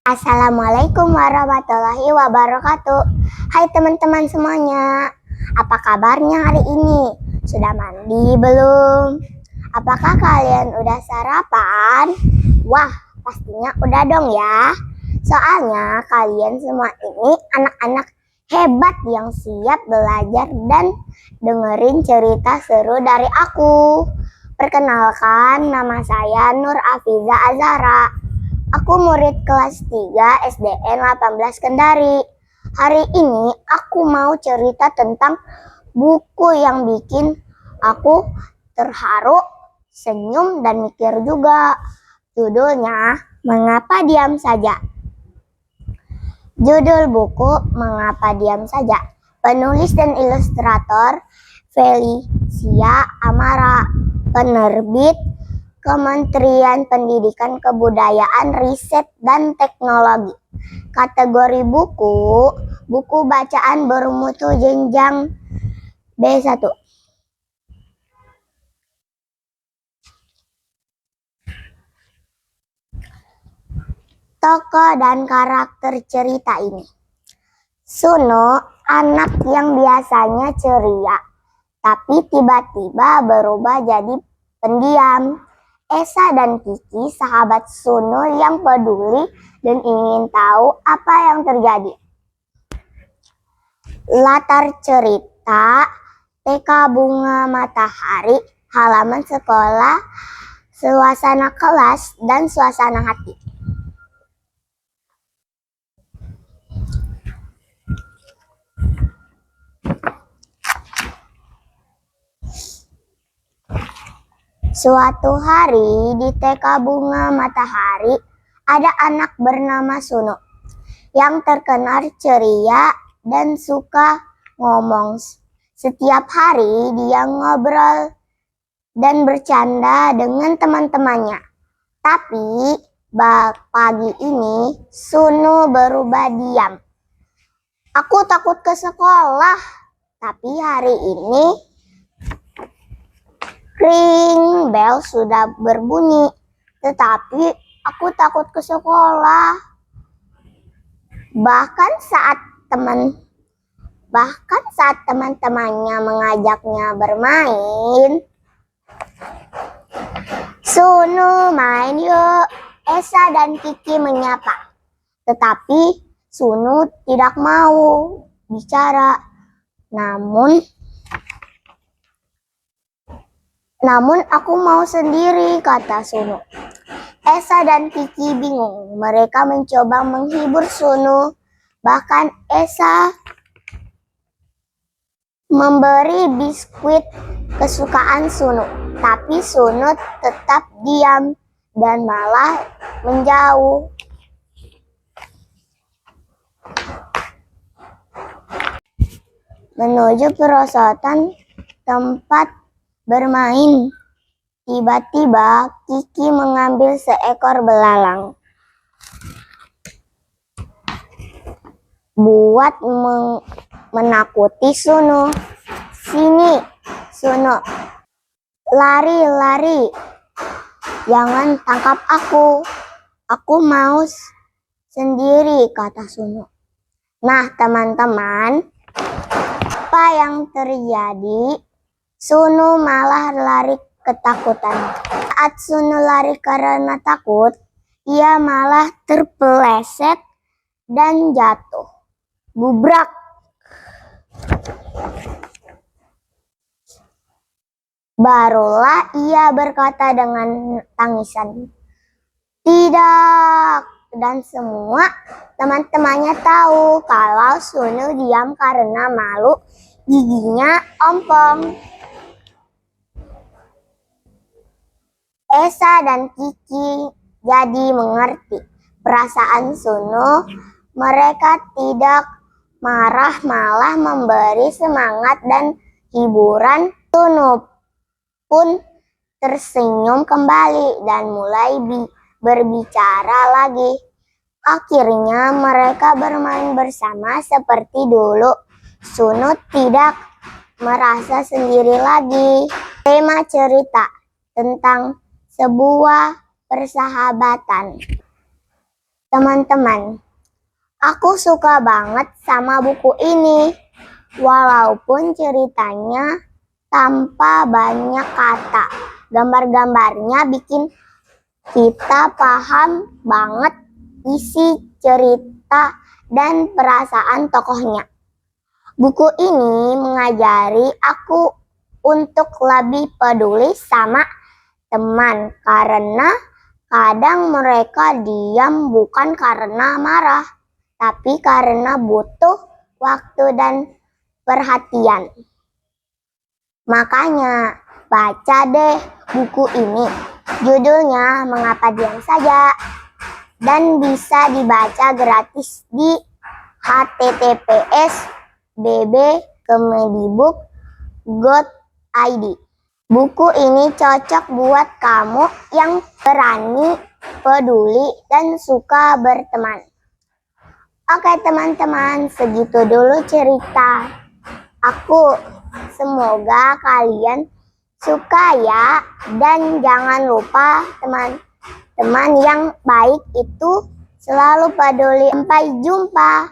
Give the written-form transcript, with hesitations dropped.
Assalamualaikum warahmatullahi wabarakatuh. Hai teman-teman semuanya, apa kabarnya hari ini? Sudah mandi belum? Apakah kalian udah sarapan? Wah, pastinya udah dong ya. Soalnya kalian semua ini anak-anak hebat yang siap belajar dan dengerin cerita seru dari aku. Perkenalkan, nama saya Nur Afiza Azhara. Aku murid kelas 3 SDN 18 Kendari. Hari ini aku mau cerita tentang buku yang bikin aku terharu, senyum, dan mikir juga. Judulnya Mengapa Diam Saja. Judul buku Mengapa Diam Saja. Penulis dan ilustrator Felicia Amara. Penerbit Kementerian Pendidikan Kebudayaan Riset dan Teknologi. Kategori buku bacaan bermutu jenjang B1. Tokoh dan karakter cerita ini. Suno, anak yang biasanya ceria, tapi tiba-tiba berubah jadi pendiam. Esa dan Kiki, sahabat Suno yang peduli dan ingin tahu apa yang terjadi. Latar cerita TK Bunga Matahari, halaman sekolah, suasana kelas, dan suasana hati. Suatu hari di TK Bunga Matahari ada anak bernama Suno yang terkenal ceria dan suka ngomong. Setiap hari dia ngobrol dan bercanda dengan teman-temannya. Tapi pagi ini Suno berubah diam. Aku takut ke sekolah, tapi hari ini ring bel sudah berbunyi, tetapi aku takut ke sekolah. Bahkan saat teman-temannya mengajaknya bermain, Suno main yuk, Esa dan Kiki menyapa. Tetapi Suno tidak mau bicara. Namun aku mau sendiri, kata Suno. Esa dan Kiki bingung. Mereka mencoba menghibur Suno. Bahkan Esa memberi biskuit kesukaan Suno. Tapi Suno tetap diam dan malah menjauh. Menuju perosotan tempat bermain. Tiba-tiba Kiki mengambil seekor belalang. Buat menakuti Suno. Sini, Suno. Lari. Jangan tangkap aku. Aku mau sendiri, kata Suno. Nah, teman-teman, apa yang terjadi? Suno malah lari ketakutan. Saat Suno lari karena takut, ia malah terpeleset dan jatuh. Gubrak. Barulah ia berkata dengan tangisan, "Tidak." Dan semua teman-temannya tahu kalau Suno diam karena malu, giginya ompong. Esa dan Kiki jadi mengerti perasaan Suno. Mereka tidak marah, malah memberi semangat dan hiburan. Suno pun tersenyum kembali dan mulai berbicara lagi. Akhirnya mereka bermain bersama seperti dulu. Suno tidak merasa sendiri lagi. Tema cerita tentang sebuah persahabatan. Teman-teman, aku suka banget sama buku ini. Walaupun ceritanya tanpa banyak kata, gambar-gambarnya bikin kita paham banget isi cerita dan perasaan tokohnya. Buku ini mengajari aku untuk lebih peduli sama teman karena kadang mereka diam bukan karena marah, tapi karena butuh waktu dan perhatian. Makanya baca deh buku ini. Judulnya Mengapa Diam Saja, dan bisa dibaca gratis di https://bb.kemedibook.id. Buku ini cocok buat kamu yang berani, peduli, dan suka berteman. Oke teman-teman, segitu dulu cerita aku. Semoga kalian suka ya. Dan jangan lupa teman-teman yang baik itu selalu peduli. Sampai jumpa.